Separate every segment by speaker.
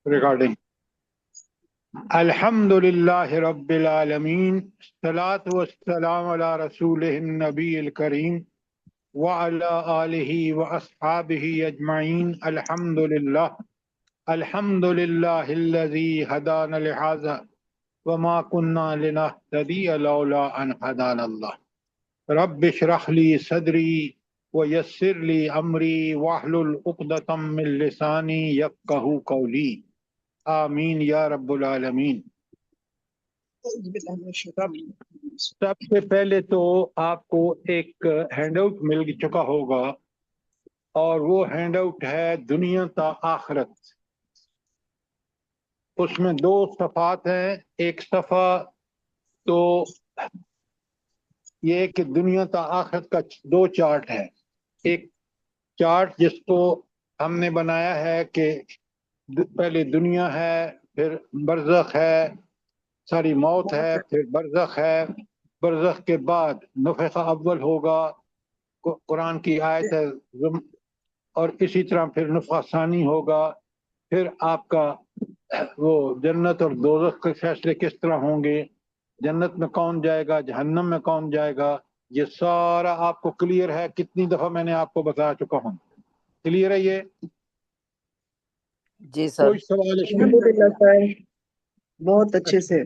Speaker 1: Regarding Alhamdulillah Rabbil Alameen, Salatu Wassalam ala Rasulihin Nabiyil Kareem, wa ala alihi wa ashabihi ajma'in. Alhamdulillah, Alhamdulillah alladhi hadana lihaza, wa ma kunna linahtadiya lawla an hadana Allah. Rabbi shrah li sadri wa yassir li amri wahlul uqdatam min lisani yafqahu qawli. آمین یا رب العالمین۔ سب سے پہلے تو آپ کو ایک ہینڈ آؤٹ مل چکا ہوگا اور وہ ہینڈ آؤٹ ہے دنیا تا آخرت۔ اس میں 2 صفحات ہیں۔ ایک صفحہ تو یہ کہ دنیا تا آخرت کا 2 چارٹ ہے۔ ایک چارٹ جس کو ہم نے بنایا ہے کہ پہلے دنیا ہے، پھر برزخ ہے، ساری موت ہے، پھر برزخ ہے، برزخ کے بعد نفخ اول ہوگا، قرآن کی آیت ہے، اور اسی طرح پھر نفخ ثانی ہوگا، پھر آپ کا وہ جنت اور دوزخ کے فیصلے کس طرح ہوں گے، جنت میں کون جائے گا، جہنم میں کون جائے گا، یہ سارا آپ کو کلیئر ہے۔ کتنی دفعہ میں نے آپ کو بتا چکا ہوں، کلیئر ہے یہ؟
Speaker 2: جی سر۔
Speaker 1: کوئی سوال اس میں؟
Speaker 3: الحمدللہ سر، بہت اچھے سے۔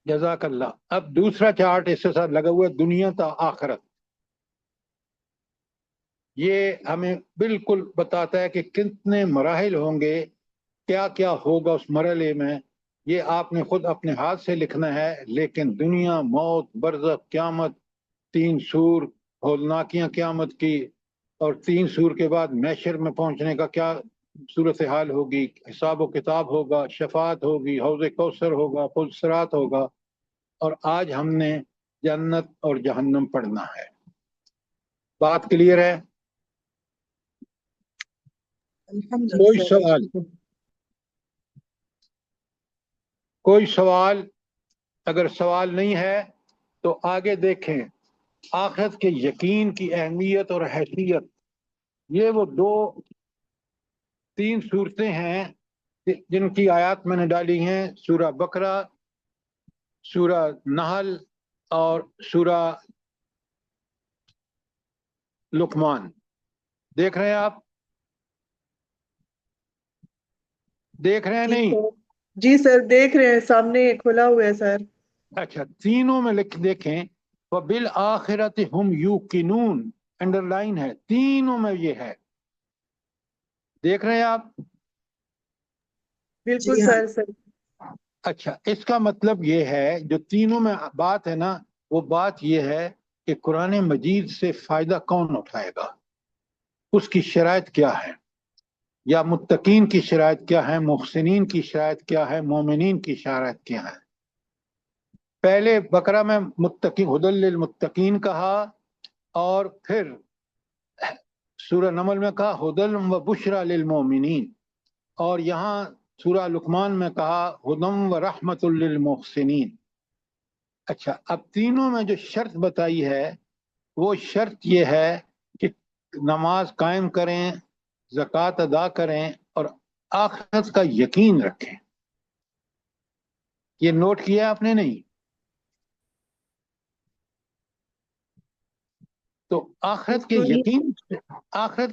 Speaker 1: جزاک اللہ۔ اب دوسرا چارٹ اس کے ساتھ لگا ہوا ہے، دنیا تا آخرت۔ یہ ہمیں بالکل بتاتا ہے کہ کتنے مراحل ہوں گے، کیا کیا ہوگا اس مرحلے میں۔ یہ آپ نے خود اپنے ہاتھ سے لکھنا ہے، لیکن دنیا، موت، برزخ، قیامت، 3 سور، ہولناکیاں قیامت کی، اور 3 سور کے بعد محشر میں پہنچنے کا کیا صورتحال ہوگی، حساب و کتاب ہوگا، شفاعت ہوگی، حوض کوثر ہوگا، پل صراط ہوگا، اور آج ہم نے جنت اور جہنم پڑھنا ہے۔ بات کلیئر ہے؟ کوئی سوال؟ کوئی سوال؟ اگر سوال نہیں ہے تو آگے دیکھیں۔ آخرت کے یقین کی اہمیت اور حیثیت، یہ وہ 3 صورتیں ہیں جن کی آیات میں نے ڈالی ہیں، سورہ بقرہ، سورہ نحل اور سورہ لقمان۔ دیکھ رہے ہیں آپ؟ دیکھ رہے ہیں نہیں؟
Speaker 3: جی سر دیکھ رہے ہیں، سامنے کھلا ہوا ہے سر۔
Speaker 1: اچھا، تینوں میں دیکھیں، وَبِالْآخِرَةِ هُمْ يُوقِنُونَ، انڈر لائن ہے، تینوں میں یہ ہے۔ دیکھ رہے ہیں آپ؟
Speaker 3: بالکل سر سر۔
Speaker 1: اچھا، اس کا مطلب یہ ہے، جو تینوں میں بات ہے نا، وہ بات یہ ہے کہ قرآن مجید سے فائدہ کون اٹھائے گا، اس کی شرائط کیا ہے، یا متقین کی شرائط کیا ہے، محسنین کی شرائط کیا ہے، مومنین کی شرائط کیا ہے۔ پہلے بقرہ میں متقین، ہدی للمتقین کہا، اور پھر سورہ نمل میں کہا ہدی و بشریٰ للمومنین، اور یہاں سورہ لقمان میں کہا ہدی و رحمت للمحسنین۔ اچھا، اب تینوں میں جو شرط بتائی ہے، وہ شرط یہ ہے کہ نماز قائم کریں، زکوٰۃ ادا کریں، اور آخرت کا یقین رکھیں۔ یہ نوٹ کیا آپ نے؟ نہیں؟ تو آخرت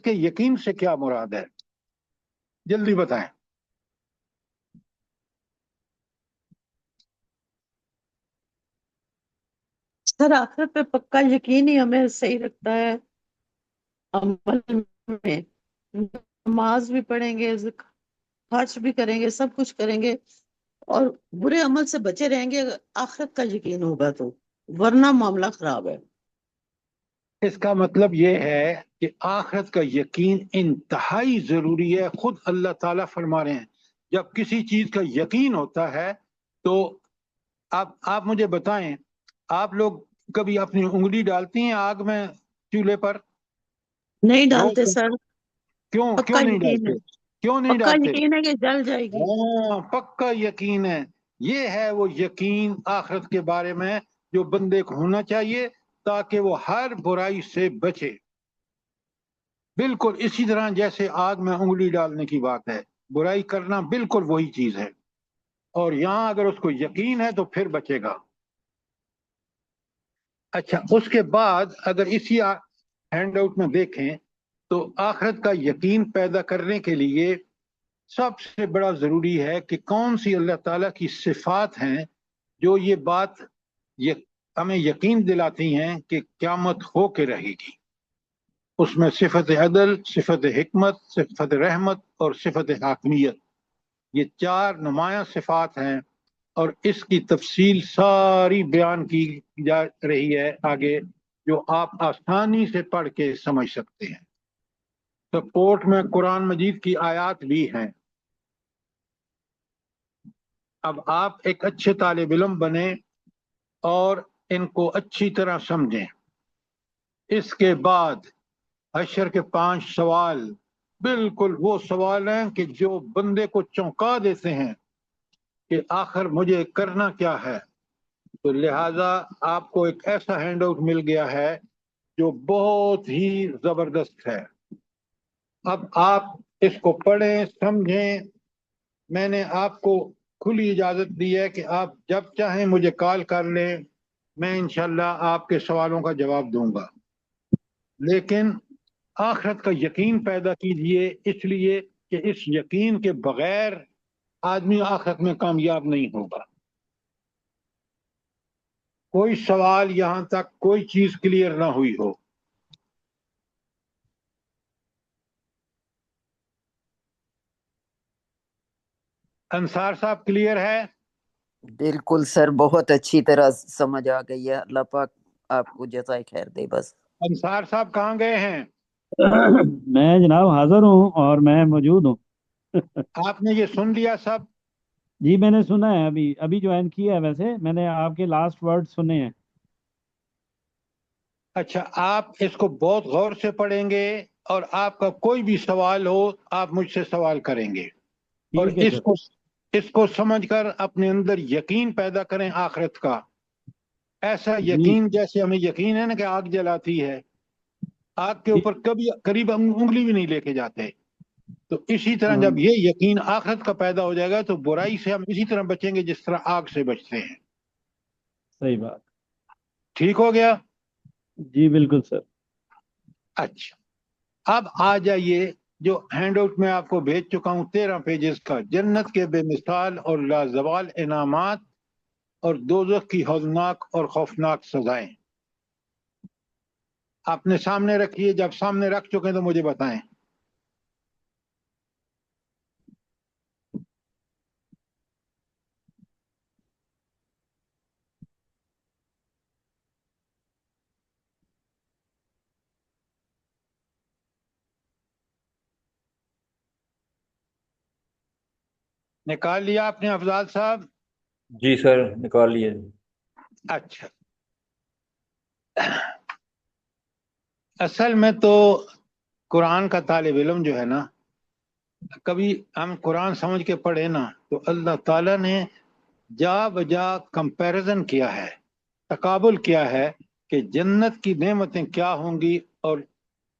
Speaker 1: کے یقین سے کیا مراد ہے؟ جلدی بتائیں۔
Speaker 4: سر آخرت پہ پکا یقین ہی ہمیں صحیح رکھتا ہے، عمل میں نماز بھی پڑھیں گے، خرچ بھی کریں گے، سب کچھ کریں گے، اور برے عمل سے بچے رہیں گے، آخرت کا یقین ہوگا تو، ورنہ معاملہ خراب ہے۔
Speaker 1: اس کا مطلب یہ ہے کہ آخرت کا یقین انتہائی ضروری ہے۔ خود اللہ تعالیٰ فرما رہے ہیں، جب کسی چیز کا یقین ہوتا ہے تو آپ مجھے بتائیں، آپ لوگ کبھی اپنی انگلی ڈالتی ہیں آگ میں، چولہے پر؟
Speaker 4: نہیں ڈالتے سر،
Speaker 1: کیوں
Speaker 4: پکا
Speaker 1: نہیں
Speaker 4: یقین
Speaker 1: ڈالتے؟
Speaker 4: ہے،
Speaker 1: کیوں نہیں
Speaker 4: پکا
Speaker 1: ڈالتے؟
Speaker 4: یقین ہے کہ جل جائے گی۔
Speaker 1: ہاں، پکا یقین ہے۔ یہ ہے وہ یقین آخرت کے بارے میں جو بندے کو ہونا چاہیے، تاکہ وہ ہر برائی سے بچے۔ بالکل اسی طرح جیسے آگ میں انگلی ڈالنے کی بات ہے، برائی کرنا بالکل وہی چیز ہے، اور یہاں اگر اس کو یقین ہے تو پھر بچے گا۔ اچھا، اس کے بعد اگر اسی ہینڈ آؤٹ میں دیکھیں تو آخرت کا یقین پیدا کرنے کے لیے سب سے بڑا ضروری ہے کہ کون سی اللہ تعالیٰ کی صفات ہیں جو یہ بات ہمیں یقین دلاتی ہیں کہ قیامت ہو کے رہے گی۔ اس میں صفت عدل، صفت حکمت، صفت رحمت اور صفت حاکمیت، یہ 4 نمایاں صفات ہیں، اور اس کی تفصیل ساری بیان کی جا رہی ہے آگے، جو آپ آسانی سے پڑھ کے سمجھ سکتے ہیں۔ سپورٹ میں قرآن مجید کی آیات بھی ہیں۔ اب آپ ایک اچھے طالب علم بنیں اور ان کو اچھی طرح سمجھیں۔ اس کے بعد حشر کے 5 سوال بالکل وہ سوال ہیں کہ جو بندے کو چونکا دیتے ہیں کہ آخر مجھے کرنا کیا ہے۔ تو لہذا آپ کو ایک ایسا ہینڈ آؤٹ مل گیا ہے جو بہت ہی زبردست ہے۔ اب آپ اس کو پڑھیں، سمجھیں۔ میں نے آپ کو کھلی اجازت دی ہے کہ آپ جب چاہیں مجھے کال کر لیں، میں انشاءاللہ آپ کے سوالوں کا جواب دوں گا، لیکن آخرت کا یقین پیدا کیجئے، اس لیے کہ اس یقین کے بغیر آدمی آخرت میں کامیاب نہیں ہوگا۔ کوئی سوال یہاں تک کوئی چیز کلیئر نہ ہوئی ہو؟ انصار صاحب کلیئر ہے؟
Speaker 2: بالکل سر، بہت اچھی طرح سمجھ آ گئی ہے، اللہ پاک آپ کو جزائے خیر دے۔ بس
Speaker 1: انصار صاحب کہاں گئے ہیں؟
Speaker 5: میں جناب حاضر ہوں اور میں موجود ہوں۔
Speaker 1: آپ نے یہ سن لیا سب؟
Speaker 5: جی میں نے سنا ہے، ابھی جوائن کیا ہے، ویسے میں نے آپ کے لاسٹ ورڈ سنے ہیں۔
Speaker 1: اچھا، آپ اس کو بہت غور سے پڑھیں گے، اور آپ کا کوئی بھی سوال ہو آپ مجھ سے سوال کریں گے، اور
Speaker 5: ٹھیک ہے سر۔
Speaker 1: اس کو سمجھ کر اپنے اندر یقین پیدا کریں آخرت کا، ایسا
Speaker 5: جی
Speaker 1: یقین جیسے ہمیں یقین ہے نا کہ آگ جلاتی ہے، آگ کے
Speaker 5: جی
Speaker 1: اوپر کبھی قریب ہم انگلی بھی نہیں لے کے جاتے، تو اسی طرح
Speaker 5: ہاں،
Speaker 1: جب یہ یقین آخرت کا پیدا ہو جائے گا تو برائی سے ہم اسی طرح بچیں گے جس طرح آگ سے بچتے ہیں۔
Speaker 5: صحیح بات۔
Speaker 1: ٹھیک ہو گیا؟
Speaker 5: جی بالکل سر۔
Speaker 1: اچھا، اب آ جائیے جو ہینڈ آؤٹ میں آپ کو بھیج چکا ہوں 13 پیجز کا، جنت کے بے مثال اور لازوال انعامات اور دوزخ کی ہولناک اور خوفناک سزائیں۔ آپ نے سامنے رکھیے، جب سامنے رکھ چکے تو مجھے بتائیں۔ نکال لیا آپ نے افضال صاحب؟
Speaker 6: جی سر، نکال لیے۔
Speaker 1: اچھا، اصل میں تو قرآن کا طالب علم جو ہے نا، کبھی ہم قرآن سمجھ کے پڑھے نا تو اللہ تعالیٰ نے جا بجا کمپیریزن کیا ہے، تقابل کیا ہے کہ جنت کی نعمتیں کیا ہوں گی اور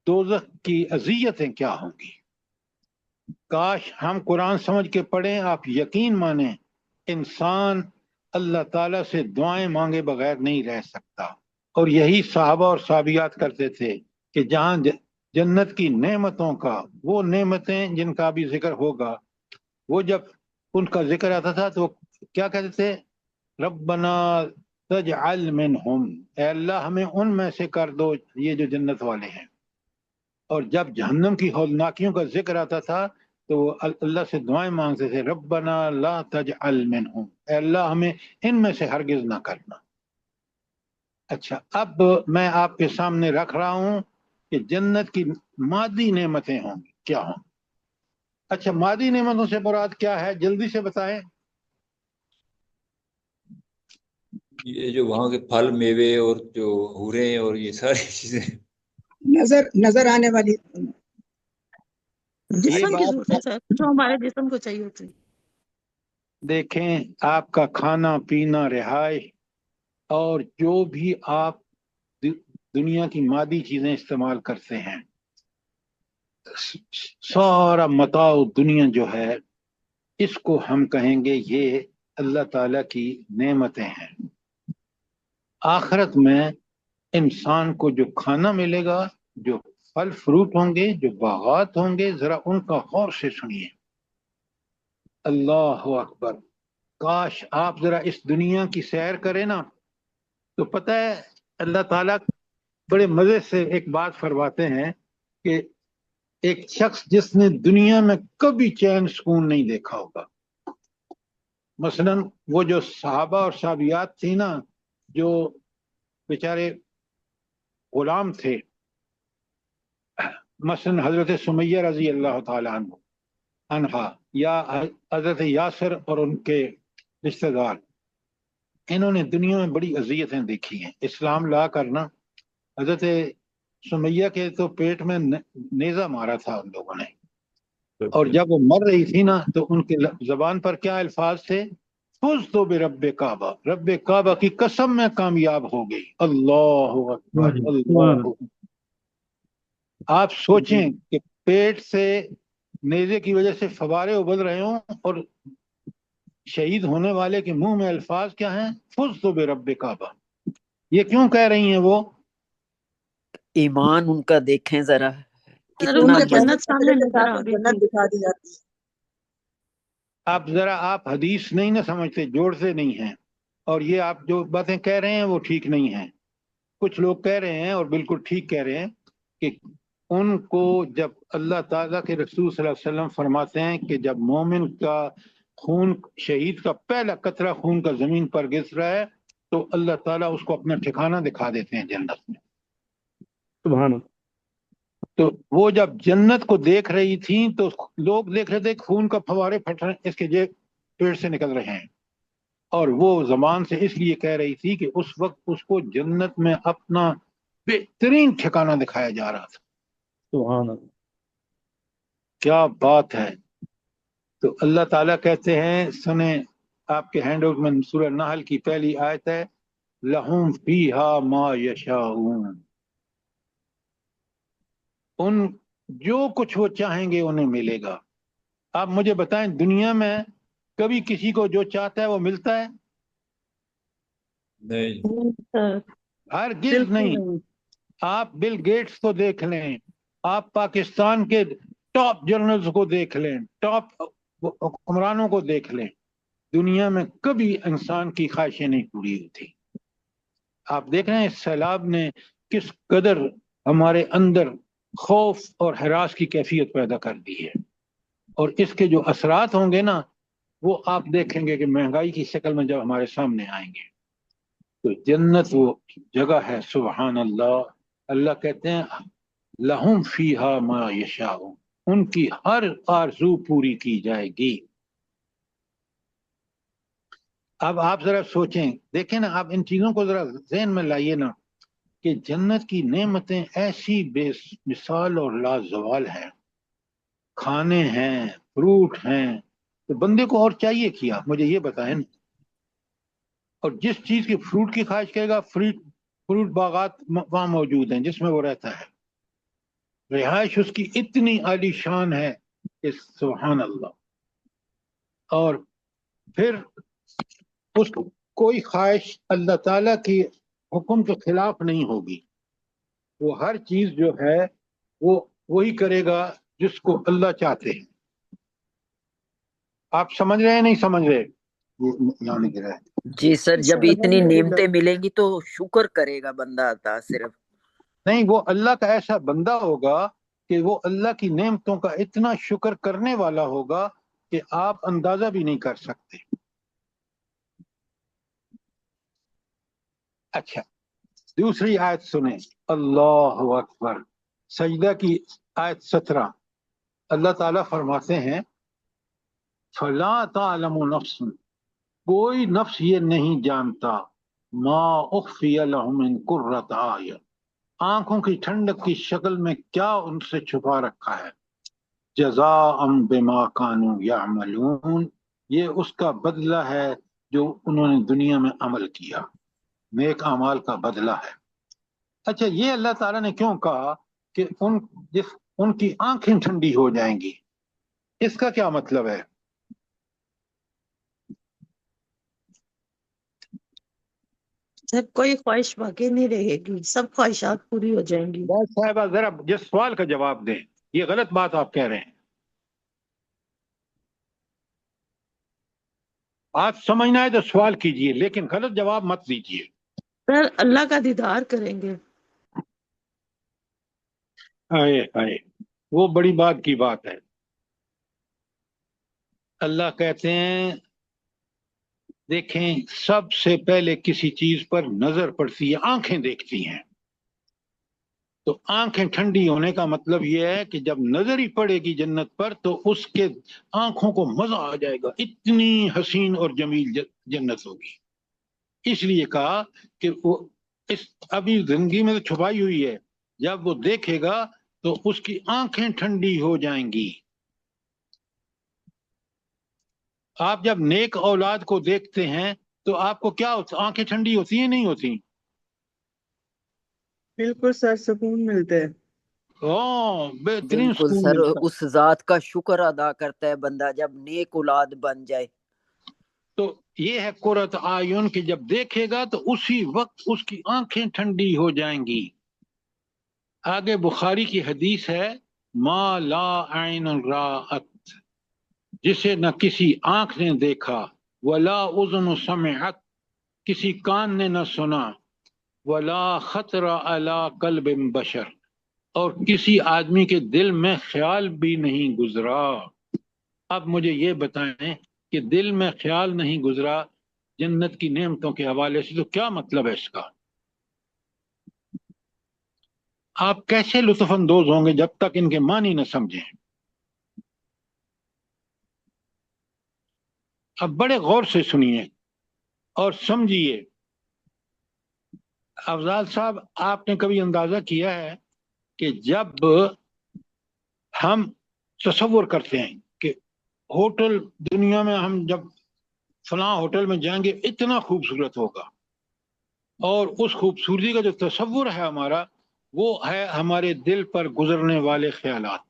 Speaker 1: دوزخ کی اذیتیں کیا ہوں گی۔ کاش ہم قرآن سمجھ کے پڑھیں۔ آپ یقین مانیں انسان اللہ تعالیٰ سے دعائیں مانگے بغیر نہیں رہ سکتا، اور یہی صحابہ اور صحابیات کرتے تھے کہ جہاں جنت کی نعمتوں کا، وہ نعمتیں جن کا بھی ذکر ہوگا، وہ جب ان کا ذکر آتا تھا تو کیا کہتے تھے؟ ربنا تجعل منہم، اے اللہ ہمیں ان میں سے کر دو یہ جو جنت والے ہیں۔ اور جب جہنم کی ہولناکیوں کا ذکر آتا تھا تو وہ اللہ سے دعائیں مانگتے تھے، ربنا لا تجعل منہم، اے اللہ ہمیں ان میں سے ہرگز نہ کرنا۔ اچھا، اب میں آپ کے سامنے رکھ رہا ہوں کہ جنت کی مادی نعمتیں ہوں گی کیا ہوں۔ اچھا، مادی نعمتوں سے مراد کیا ہے؟ جلدی سے بتائیں۔
Speaker 6: یہ جو وہاں کے پھل میوے اور جو حوریں اور یہ ساری چیزیں،
Speaker 7: نظر آنے والی
Speaker 1: یہ
Speaker 4: جسم کی
Speaker 1: بات
Speaker 4: ضرورت ہے سر، جو ہمارے جسم کو چاہیے ہوتی ہے۔
Speaker 1: دیکھیں، آپ کا کھانا پینا، رہائش، اور جو بھی آپ دنیا کی مادی چیزیں استعمال کرتے ہیں، सारा मताउ दुनिया जो है इसको हम कहेंगे ये अल्लाह ताला की नेमतें हैं। आखिरत में इंसान को जो खाना मिलेगा, जो फल फ्रूट होंगे, जो बागात होंगे, जरा उनका गौर से सुनिए। अल्लाह अकबर। काश आप जरा इस दुनिया की सैर करें ना, तो पता है अल्लाह ताला बड़े मजे से एक बात फरमाते हैं कि एक शख्स जिसने दुनिया में कभी चैन सुकून नहीं देखा होगा, मसलन वो जो सहाबा और साहबियात थी ना, जो बेचारे गुलाम थे, मसलन हजरत सुमैया रजी अल्लाह ताला अन्हा या हजरत यासर और उनके रिश्तेदार, इन्होंने दुनिया में बड़ी अजियतें देखी हैं। इस्लाम ला करना, हजरत सुमैया के तो पेट में नेजा मारा था उन लोगों ने, और जब वो मर रही थी ना तो उनके जबान पर क्या अल्फाज थे? फुज तो बे रब्बे काबा, रब्बे काबा की कसम में कामयाब हो गई। अल्लाह अकबर, अल्लाह। आप सोचें कि पेट से नेजे की वजह से फवारे उबल रहे हों और शहीद होने वाले के मुंह में अल्फाज क्या हैं? फुज तो बे रब्बे काबा। ये क्यों कह रही हैं वो?
Speaker 2: ईमान उनका देखें जरा,
Speaker 4: सर
Speaker 2: कितना
Speaker 4: उनको
Speaker 7: उनके
Speaker 2: मजबूत।
Speaker 4: जन्नत सामने
Speaker 7: के
Speaker 4: नजर
Speaker 7: साथ
Speaker 4: आ गई
Speaker 7: जन्नत
Speaker 4: थी।
Speaker 7: दिखा दी जाती है।
Speaker 1: आप हदीस नहीं ना समझते, जोड़ते नहीं हैं, और ये आप जो बातें कह रहे हैं वो ठीक नहीं है। कुछ लोग कह रहे हैं और बिल्कुल ठीक कह रहे हैं कि उनको जब अल्लाह ताला के रसूल सल्लल्लाहु अलैहि वसल्लम फरमाते हैं कि जब मोमिन का खून, शहीद का पहला कतरा खून का जमीन पर गिर रहा है तो अल्लाह ताला उसको अपना ठिकाना दिखा देते हैं जन्नत में।
Speaker 5: सुभान अल्लाह।
Speaker 1: तो वो जब जन्नत को देख रही थी तो लोग देख रहे थे खून का फवारे फट रहे, इसके जे पेट से निकल रहे हैं, और वो जबान से इसलिए कह रही थी कि उस वक्त उसको जन्नत में अपना बेहतरीन ठिकाना दिखाया जा रहा था।
Speaker 5: सुभान अल्लाह।
Speaker 1: क्या बात है। तो अल्लाह ताला कहते हैं, सुने आपके हैंडआउट में सूरह नहल की पहली आयत है, लहुम फीहा मा यशाऊन। उन जो कुछ वो चाहेंगे उन्हें मिलेगा। आप मुझे बताएं, दुनिया में कभी किसी को जो चाहता है वो मिलता है?
Speaker 6: नहीं।
Speaker 4: सर
Speaker 1: हरगिज
Speaker 4: बिल्कुल
Speaker 1: नहीं।
Speaker 4: नहीं।
Speaker 1: आप बिल गेट्स को देख लें, आप पाकिस्तान के टॉप जर्नल्स को देख लें, टॉप हुक्मरानों को देख लें, दुनिया में कभी इंसान की ख्वाहिशें नहीं पूरी होती। आप देख रहे हैं सैलाब ने किस कदर हमारे अंदर खौफ और हरास की कैफियत पैदा कर दी है, और इसके जो असरात होंगे ना वो आप देखेंगे कि महंगाई की शक्ल में जब हमारे सामने आएंगे। तो जन्नत वो जगह है, सुभान अल्लाह। अल्लाह कहते हैं लहुम फीहा मा यशाऊन, उनकी हर आरज़ू पूरी की जाएगी। अब आप जरा सोचें, देखें ना, आप इन चीजों को जरा ज़हन में लाइए ना कि जन्नत की नेमतें ऐसी बेमिसाल और लाजवाल हैं, खाने हैं, फ्रूट हैं, तो बंदे को और चाहिए क्या? मुझे ये बताएं ना। और जिस चीज की फ्रूट की ख्वाहिश करेगा, फ्रूट बागात वहां मौजूद हैं जिसमें वो रहता है, रिहाइश उसकी इतनी आलीशान है कि सुभान अल्लाह। और फिर उस कोई ख्वाहिश अल्लाह ताला की हुक्म के खिलाफ नहीं होगी। वो हर चीज जो है वो वही करेगा जिसको अल्लाह चाहते हैं। आप समझ रहे हैं नहीं समझ रहे? यहाँ नहीं गिरा है।
Speaker 2: जी सर, जब इतनी
Speaker 3: अल्हम्दुलिल्लाह।
Speaker 2: नेमतें मिलेंगी तो शुक्र करेगा बंदा अता सिर्फ।
Speaker 1: नहीं, वो अल्लाह का ऐसा बंदा होगा कि वो अल्लाह की नेमतों का इतना शुक्र करने वाला होगा कि आप अंदाजा भी नहीं कर सकते। अच्छा, दूसरी आयत सुने, अल्लाह अकबर। सजदा की आयत 17, अल्लाह ताला फरमाते हैं, फला तालमु नफ्स, कोई नफ्स ये नहीं जानता, मा उख्फिया लहुम मिन कुर्रत आयुन, आंखों की ठंडक की शक्ल में क्या उनसे छुपा रखा है, जज़ाअम बिमा कानू यअमलून, ये उसका बदला है जो उन्होंने दुनिया में अमल किया, नेक अमाल का बदला है। अच्छा, ये अल्लाह ताला ने क्यों कहा कि उनकी आंखें ठंडी हो जाएंगी। इसका क्या मतलब है?
Speaker 4: सर कोई ख्वाहिश बाकी नहीं रहेगी, सब ख्वाहिशात पूरी हो जाएंगी।
Speaker 1: बस साहिबा जरा जिस सवाल का जवाब दें, ये गलत बात आप कह रहे हैं। आप समझना है तो सवाल कीजिए, लेकिन गलत जवाब मत दीजिए।
Speaker 4: सर अल्लाह का दीदार करेंगे।
Speaker 1: आए आए, वो बड़ी बात की बात है। अल्लाह कहते हैं, देखें, सबसे पहले किसी चीज पर नजर पड़ती है, आंखें देखती हैं। तो आंखें ठंडी होने का मतलब यह है कि जब नजर ही पड़ेगी जन्नत पर तो उसके आंखों को मजा आ जाएगा, इतनी हसीन और जमील जन्नत होगी। इसलिए कहा कि वो इस अभी जिंदगी में तो छुपाई हुई है, जब वो देखेगा तो उसकी आंखें ठंडी हो जाएंगी। आप जब नेक औलाद को देखते हैं तो आपको क्या होता, आंखें ठंडी होती हैं नहीं होती?
Speaker 3: बिल्कुल सर, सुकून मिलते हैं।
Speaker 1: बेहतरीन
Speaker 2: बिल्कुल
Speaker 1: सुकून
Speaker 2: सर,
Speaker 1: मिलता है।
Speaker 2: उस जात का शुक्र अदा करता है बंदा जब नेक औलाद बन जाए।
Speaker 1: तो ये है कुर्रत आयुन कि जब देखेगा तो उसी वक्त उसकी आंखें ठंडी हो जाएंगी। आगे बुखारी की हदीस है, मा ला आइन राअत, जिसे न किसी आंख ने देखा, वला उज़न समिअत, किसी कान ने न सुना, वला खतरा अला कल्ब बशर, और किसी आदमी के दिल में ख्याल भी नहीं गुजरा। अब मुझे ये बताएं कि दिल में ख्याल नहीं गुजरा जन्नत की नेमतों के हवाले से, तो क्या मतलब है इसका? आप कैसे लुत्फ अंदोज होंगे जब तक इनके मानी न समझें? अब बड़े गौर से सुनिए और समझिए। अफजाल साहब, आपने कभी अंदाजा किया है कि जब हम तसव्वुर करते हैं कि होटल, दुनिया में हम जब फलां होटल में जाएंगे इतना खूबसूरत होगा, और उस खूबसूरती का जो तसव्वुर है हमारा, वो है हमारे दिल पर गुजरने वाले ख्यालात।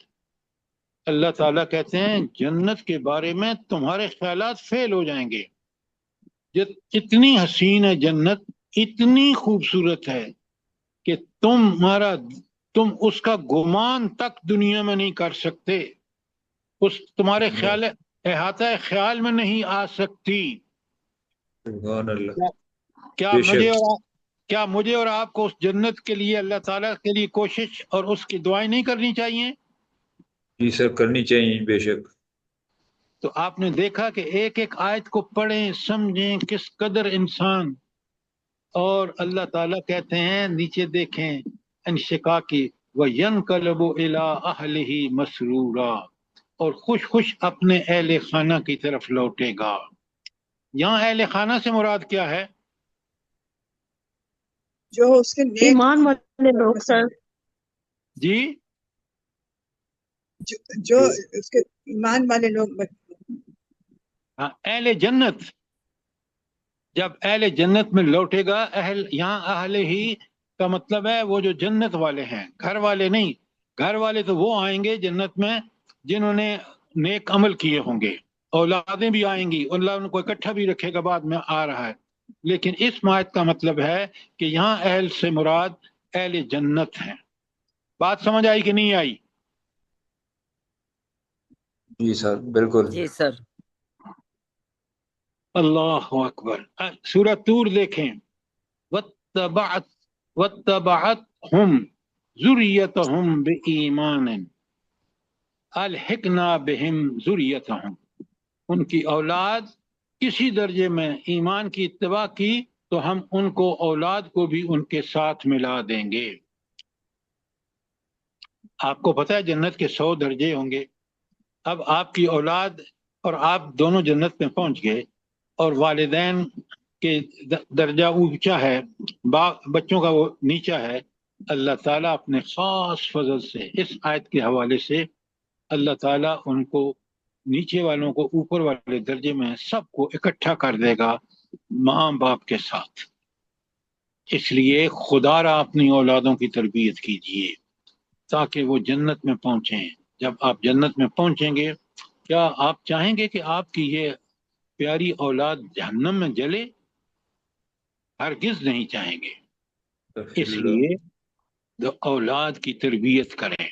Speaker 1: अल्लाह ताला कहते हैं जन्नत के बारे में तुम्हारे ख्यालात फेल हो जाएंगे। इतनी हसीन है जन्नत, इतनी खूबसूरत है कि तुम उसका गुमान तक दुनिया में नहीं कर सकते, उस तुम्हारे ख्याल अहाता ख्याल में नहीं आ सकती।
Speaker 6: सुभान अल्लाह।
Speaker 1: क्या
Speaker 6: बेशक।
Speaker 1: क्या मुझे और आपको उस जन्नत के लिए, अल्लाह ताला के लिए कोशिश और उसकी दुआएं नहीं करनी चाहिए?
Speaker 6: जी सर, करनी चाहिए बेशक।
Speaker 1: तो आपने देखा कि एक एक आयत को पढ़ें, समझें किस कदर इंसान, और अल्लाह ताला कहते हैं नीचे देखें, अनशिका की वयनकलबु इला अहलिही मसरूरा, और खुश खुश अपने अहले खाना की तरफ लौटेगा। यहाँ अहले खाना से मुराद क्या है?
Speaker 7: जो उसके नेक
Speaker 4: ईमान वाले लोग सर।
Speaker 1: जी,
Speaker 7: जो उसके ईमान वाले लोग
Speaker 1: हाँ, अहले जन्नत। जब अहले जन्नत में लौटेगा, यहाँ अहले ही का मतलब है वो जो जन्नत वाले हैं, घर वाले नहीं। घर वाले तो वो आएंगे जन्नत में जिन्होंने नेक अमल किए होंगे, औलादें भी आएंगी, अल्लाह उनको इकट्ठा भी रखेगा, बाद में आ रहा है। लेकिन इस मायत का मतलब है कि यहाँ अहल से मुराद अहले जन्नत हैं। बात समझ आई कि नहीं आई?
Speaker 6: जी सर, बिल्कुल।
Speaker 2: जी सर।
Speaker 1: अल्लाह अकबर। सूरह तूर देखें, वत्तबअत वत्तबअतहुम ज़ुर्रियतहुम बिईमान अलहिकना बिहिम ज़ुर्रियतहुम, उनकी औलाद किसी दर्जे में ईमान की इत्तबा की तो हम उनको औलाद को भी उनके साथ मिला देंगे। आपको पता है जन्नत के 100 दर्जे होंगे। अब आपकी औलाद और आप दोनों जन्नत में पहुंच गए, और वालिदैन के दर्जा ऊंचा है, बच्चों का वो नीचा है। अल्लाह ताला अपने खास फजल से इस आयत के हवाले से अल्लाह ताला उनको, नीचे वालों को ऊपर वाले दर्जे में सबको इकट्ठा कर देगा माँ बाप के साथ। इसलिए खुदारा अपनी औलादों की तरबियत कीजिए, تاکہ وہ جنت میں پہنچیں. جب آپ جنت میں پہنچیں گے کیا آپ چاہیں گے کہ آپ کی یہ پیاری اولاد جہنم میں جلے؟ ہرگز نہیں چاہیں گے. اس لیے اولاد کی تربیت کریں.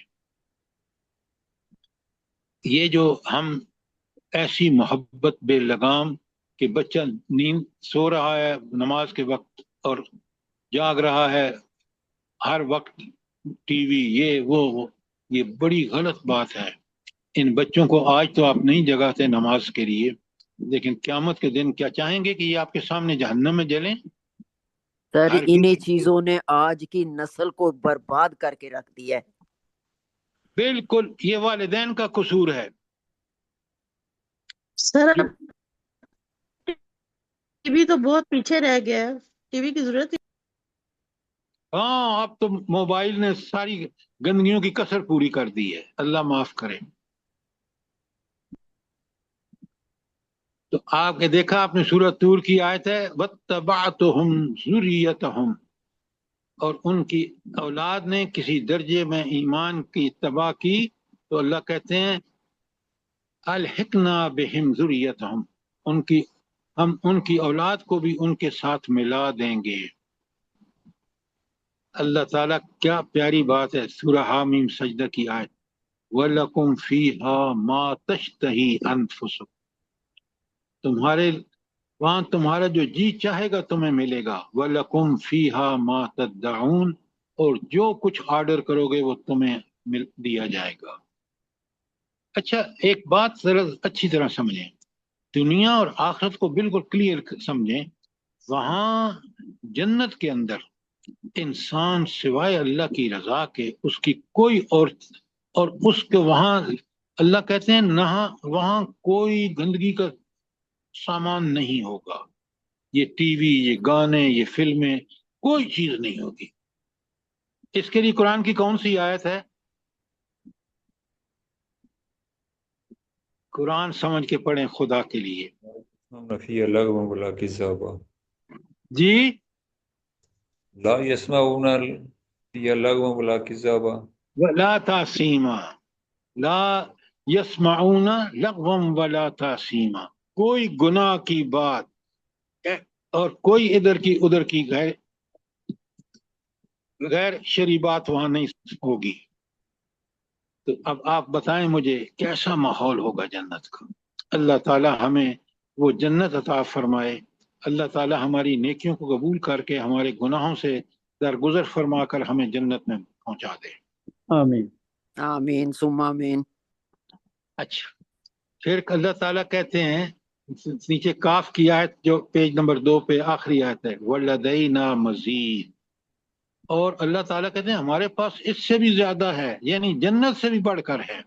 Speaker 1: یہ جو ہم ایسی محبت بے لگام کہ بچہ نیند سو رہا ہے نماز کے وقت اور جاگ رہا ہے ہر وقت ٹی وی یہ بڑی غلط بات ہے. ان بچوں کو آج تو آپ نہیں جگاتے نماز کے لیے، لیکن قیامت کے دن کیا چاہیں گے کہ یہ آپ کے سامنے جہنم میں جلیں؟
Speaker 2: سر
Speaker 1: ہرگز
Speaker 2: انہی
Speaker 1: نہیں.
Speaker 2: چیزوں نے آج کی نسل کو برباد کر کے رکھ دیا ہے.
Speaker 1: بالکل یہ والدین کا قصور ہے.
Speaker 4: سر اب ٹی وی تو بہت پیچھے رہ گیا ہے، ٹی وی کی ضرورت ہی
Speaker 1: ہاں اب تو موبائل نے ساری گندگیوں کی کسر پوری کر دی ہے، اللہ معاف کرے. تو آپ نے دیکھا آپ نے سورۃ طور کی آیت ہے وَاتَّبَعْتُهُمْ ذُرِّيَّتَهُمْ، اور ان کی اولاد نے کسی درجے میں ایمان کی اتباع کی تو اللہ کہتے ہیں الحقنا بہم ذریتہم، ہم ان کی اولاد کو بھی ان کے ساتھ ملا دیں گے. اللہ تعالیٰ کیا پیاری بات ہے. سورہ حامیم سجدہ کی آیت وَلَكُمْ فِيهَا مَا تَشْتَهِي أَنفُسُكُمْ، وہاں تمہارا جو جی چاہے گا تمہیں ملے گا. وَلَكُمْ فِيهَا مَا تَدَّعُونَ، اور جو کچھ آرڈر کرو گے وہ تمہیں دیا جائے گا. اچھا ایک بات ذرا اچھی طرح سمجھیں، دنیا اور آخرت کو بالکل کلیئر سمجھیں. وہاں جنت کے اندر انسان سوائے اللہ کی رضا کے اس کی کوئی اور اس کے وہاں اللہ کہتے ہیں نہ وہاں کوئی گندگی کا سامان نہیں ہوگا. یہ ٹی وی، یہ گانے، یہ فلمیں، کوئی چیز نہیں ہوگی. اس کے لیے قرآن کی کون سی آیت ہے؟ قرآن سمجھ کے پڑھیں خدا کے لیے.
Speaker 6: فی لغو ولا کذابا
Speaker 1: جی
Speaker 6: لا يسمعون فی لغو ولا کذابا
Speaker 1: ولا تاسیما، لا یسمعون لغوا ولا تاسیما، کوئی گناہ کی بات اور کوئی ادھر کی ادھر کی غیر شرعی بات وہاں نہیں ہوگی. تو اب آپ بتائیں مجھے کیسا ماحول ہوگا جنت کا. اللہ تعالی ہمیں وہ جنت عطا فرمائے. اللہ تعالی ہماری نیکیوں کو قبول کر کے ہمارے گناہوں سے درگزر فرما کر ہمیں جنت میں پہنچا دے.
Speaker 5: آمین.
Speaker 2: آمین ثم آمین.
Speaker 1: اچھا پھر اللہ تعالیٰ کہتے ہیں نیچے کاف کی آیت جو پیج نمبر 2 پہ آخری آیت ہے وَلَدَيْنَا مَزِيدٌ، اور اللہ تعالیٰ کہتے ہیں ہمارے پاس اس سے بھی زیادہ ہے، یعنی جنت سے بھی بڑھ کر ہے.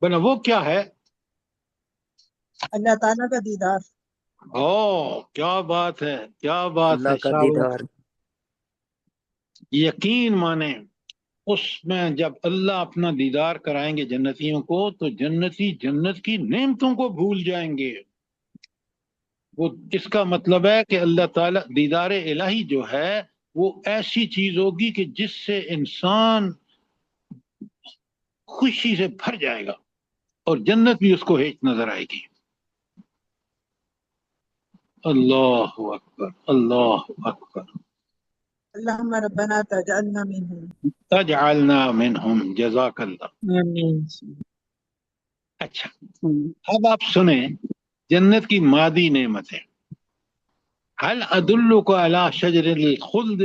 Speaker 1: بنا وہ کیا ہے؟
Speaker 7: اللہ تعالیٰ کا دیدار.
Speaker 1: کیا بات ہے، کیا بات
Speaker 2: اللہ
Speaker 1: ہے.
Speaker 2: کا
Speaker 1: شاباش.
Speaker 2: دیدار.
Speaker 1: یقین مانیں اس میں جب اللہ اپنا دیدار کرائیں گے جنتیوں کو تو جنتی جنت کی نعمتوں کو بھول جائیں گے. وہ اس کا مطلب ہے کہ اللہ تعالیٰ دیدار الہی جو ہے وہ ایسی چیز ہوگی کہ جس سے انسان خوشی سے بھر جائے گا اور جنت بھی اس کو ہیچ نظر آئے گی. اللہ اکبر، اللہ اکبر.
Speaker 7: اللہم ربنا تجعلنا منہم.
Speaker 1: تجعلنا منہم، جزاک اللہ.
Speaker 3: آمین.
Speaker 1: اچھا اب آپ سنیں جنت کی مادی نعمتیں. حل ادلک علی شجر الخلد،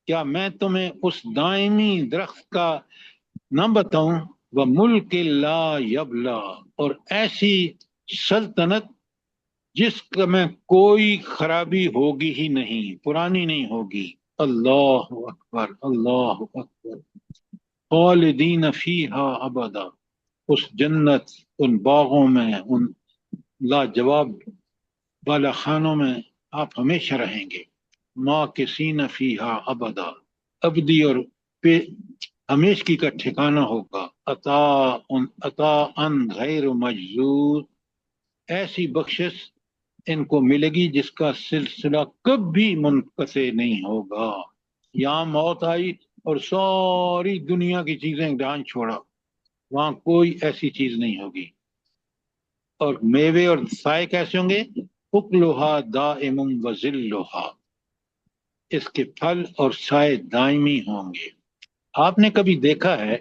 Speaker 1: کیا میں تمہیں اس دائمی درخت کا نہ بتاؤں؟ وملک لا یبلا، اور ایسی سلطنت جس میں کوئی خرابی ہوگی ہی نہیں، پرانی نہیں ہوگی. اللہ اکبر، اللہ اکبر. خالدین فیہا ابدا، اس جنت، ان باغوں میں، ان لاجواب بالا خانوں میں آپ ہمیشہ رہیں گے. ماکثین فیہا ابدا، ابدی اور ہمیشگی کا ٹھکانہ ہوگا. عطاء غیر مجذوذ، ایسی بخشش ان کو ملے گی جس کا سلسلہ کبھی منقطع نہیں ہوگا. یہاں موت آئی और सारी दुनिया की चीजें ध्यान छोड़ा, वहां कोई ऐसी चीज नहीं होगी। और मेवे और साए कैसे होंगे? उकलुहा दाइमुम व जिल्लुहा, इसके फल और साए दायमी होंगे। आपने कभी देखा है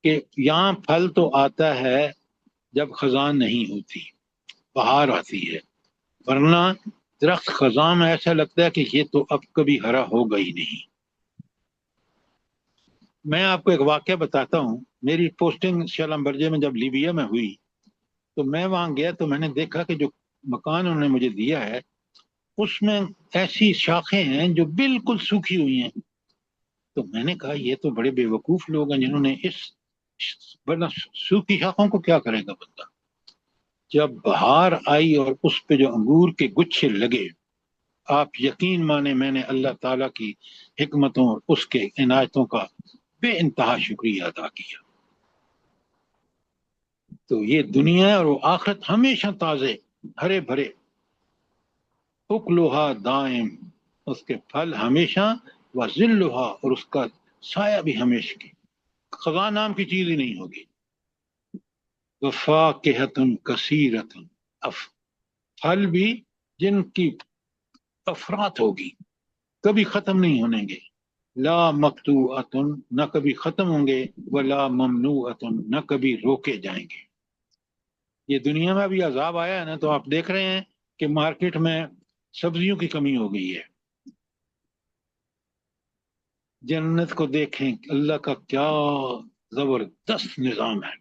Speaker 1: कि यहाँ फल तो आता है जब खजान नहीं होती, बहार आती है, वरना दरख्त खजान में ऐसा लगता है कि ये तो अब कभी हरा होगा ही नहीं। मैं आपको एक वाक्य बताता हूँ। मेरी पोस्टिंग शलम्बरजे में जब लीबिया में हुई तो मैं वहां गया तो मैंने देखा कि जो मकान उन्होंने मुझे दिया है उसमें ऐसी शाखें हैं जो बिल्कुल सूखी हुई हैं। तो मैंने कहा ये तो बड़े बेवकूफ लोग हैं जिन्होंने इस वरना सूखी शाखों को क्या करेगा बंदा। जब बहार आई और उस पे जो अंगूर के गुच्छे लगे, आप यकीन माने मैंने अल्लाह ताला की हिकमतों और उसके इनायतों का बेइंतहा शुक्रिया अदा किया। तो ये दुनिया और वो आखिरत हमेशा ताजे हरे भरे, उकलुहा दाइम, उसके फल हमेशा, व जिल्लुहा, और उसका साया भी हमेशा की। खजा नाम की चीज ही नहीं होगी। वफाकिहतुन कसीरतुन, फल भी जिनकी अफरात होगी, कभी खत्म नहीं होंगे। ला मकतूअतुन, न कभी खत्म होंगे, वला ममनूअतुन, न कभी रोके जाएंगे। ये दुनिया में भी अजाब आया है ना, तो आप देख रहे हैं कि मार्केट में सब्जियों की कमी हो गई है। जन्नत को देखें, अल्लाह का क्या जबरदस्त निजाम है।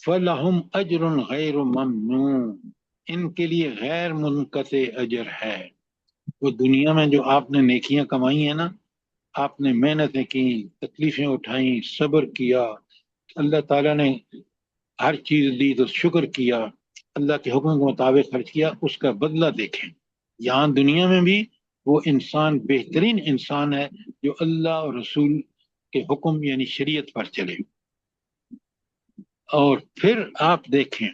Speaker 1: फलहुम अजरुन गैर ममनून, इनके लिए गैर मुनक़ते अजर है। वो दुनिया में जो आपने नेकियां कमाई है ना, आपने मेहनतें की, तकलीफें उठाई, सब्र किया, अल्लाह ताला ने हर चीज दी तो शुक्र किया, अल्लाह के हुक्म के मुताबिक खर्च किया, उसका बदला देखें। यहाँ दुनिया में भी वो इंसान बेहतरीन इंसान है जो अल्लाह और रसूल के हुक्म यानी शरीयत पर चले। और फिर आप देखें,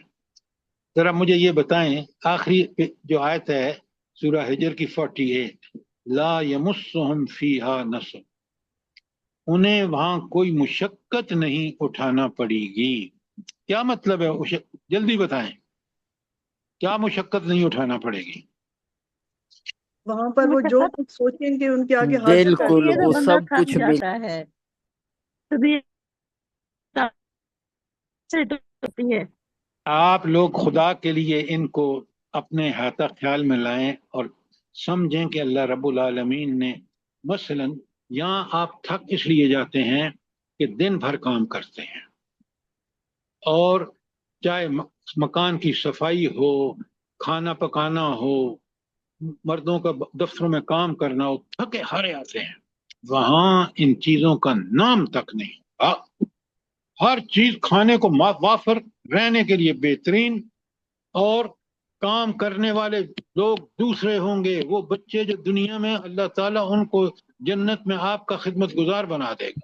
Speaker 1: जरा मुझे ये बताएं, आखिरी जो आयत है सूरह हिजर की 48, ला यमुस्सुहुम फीहा नसब, उन्हें वहां कोई मुशक्कत नहीं उठाना पड़ेगी। क्या मतलब है? जल्दी बताएं, क्या मुशक्कत नहीं उठाना पड़ेगी?
Speaker 3: वहां पर वो जो कुछ सोचेंगे उनके आगे हाजिर कर
Speaker 2: बिल्कुल,
Speaker 3: दिया
Speaker 4: तो
Speaker 2: वो
Speaker 3: जाएगा।
Speaker 4: बंदा
Speaker 2: सब
Speaker 4: थक
Speaker 2: कुछ
Speaker 4: जाता है, तबीयत सेट होती है।
Speaker 1: आप लोग खुदा के लिए इनको अपने हाथा ख्याल में लाएं और समझें कि अल्लाह रब्बुल आलमीन ने, मसलन यहाँ आप थक इसलिए जाते हैं कि दिन भर काम करते हैं, और चाहे मकान की सफाई हो, खाना पकाना हो, मर्दों का दफ्तरों में काम करना हो, थके हारे आते हैं। वहां इन चीजों का नाम तक नहीं होगा। हर चीज खाने को वाफर, रहने के लिए बेहतरीन, और काम करने वाले लोग दूसरे होंगे। वो बच्चे जो दुनिया में अल्लाह ताला उनको जन्नत में आपका खिदमत गुजार बना देगा।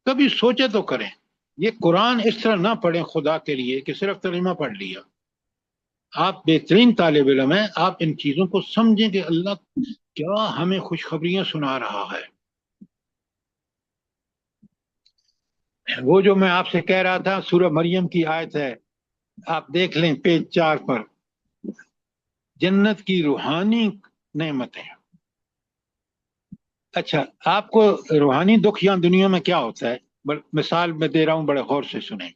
Speaker 1: कभी सोचे तो करें, ये कुरान इस तरह ना पढ़ें खुदा के लिए कि सिर्फ तर्जुमा पढ़ लिया। आप बेहतरीन तालिब इल्म हैं, आप इन चीजों को समझें कि अल्लाह क्या हमें खुशखबरियां सुना रहा है। वो जो मैं आपसे कह रहा था, सूरह मरियम की आयत है, आप देख लें पेज 4 पर, जन्नत की रूहानी नेमतें। अच्छा, आपको रूहानी दुख यहाँ दुनिया में क्या होता है, मिसाल में दे रहा हूं, बड़े गौर से सुने।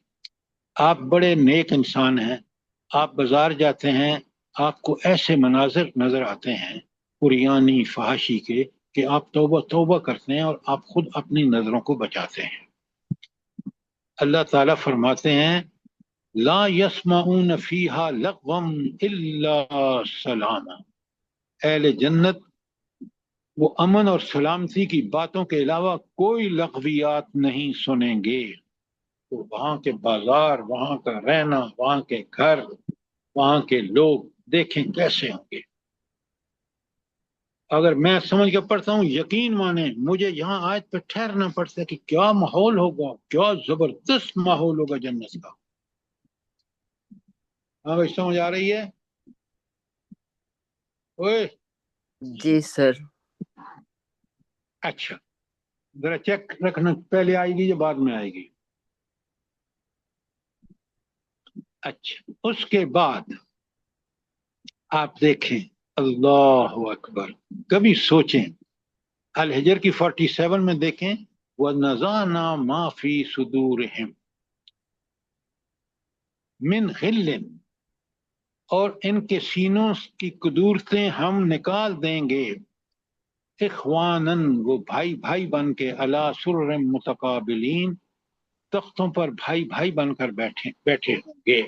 Speaker 1: आप बड़े नेक इंसान हैं, आप बाजार जाते हैं, आपको ऐसे मनाजिर नजर आते हैं कुरियानी फहाशी के कि आप तौबा तौबा करते हैं और आप खुद अपनी नजरों को बचाते हैं। अल्लाह ताला फरमाते हैं, ला यस्माऊन फीहा लग़वन इल्ला सलामा, अहले जन्नत वो अमन और सलामती की बातों के अलावा कोई लग़वियात नहीं सुनेंगे। तो वहां के बाजार, वहां का रहना, वहां के घर, वहां के लोग देखें कैसे होंगे। अगर मैं समझ के पढ़ता हूँ, यकीन माने मुझे यहाँ आयत पे ठहरना पड़ता है कि क्या माहौल होगा, क्या जबरदस्त माहौल होगा जन्नत का। हाँ भाई, समझ आ रही है? ओए,
Speaker 2: जी सर।
Speaker 1: अच्छा, जरा चेक रखना, पहले आएगी या बाद में आएगी। अच्छा, उसके बाद आप देखें, अल्लाह अकबर, कभी सोचें, अल हिजर की 47 में देखें, वनज़ाना मा फी सुदूरिहिम मिन गिल्लिन, और इनके सीनों की कुदूरतें हम निकाल देंगे, इख्वानन, वो भाई भाई बन के, अला सुर्रिम मुतकाबिलीन, तख्तों पर भाई भाई बनकर बैठे बैठे होंगे।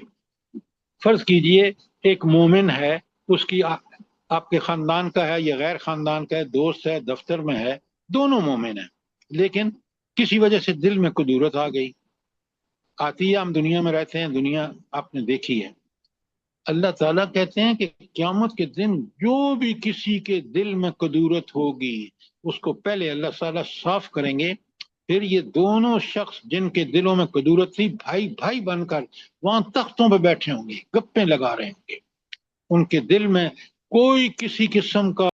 Speaker 1: फर्ज कीजिए एक मोमिन है, उसकी आपके खानदान का है या गैर खानदान का है, दोस्त है, दफ्तर में है, दोनों मोमिन है, लेकिन किसी वजह से दिल में कुदूरत आ गई। आती है, हम दुनिया में रहते हैं, दुनिया आपने देखी है। अल्लाह ताला कहते हैं कि क़यामत के दिन जो भी किसी के दिल में कुदूरत होगी उसको पहले अल्लाह ताला साफ करेंगे, फिर ये दोनों शख्स जिनके दिलों में कुदूरत थी भाई भाई बनकर वहां तख्तों पर बैठे होंगे, गप्पे लगा रहे होंगे, उनके दिल में कोई किसी किस्म का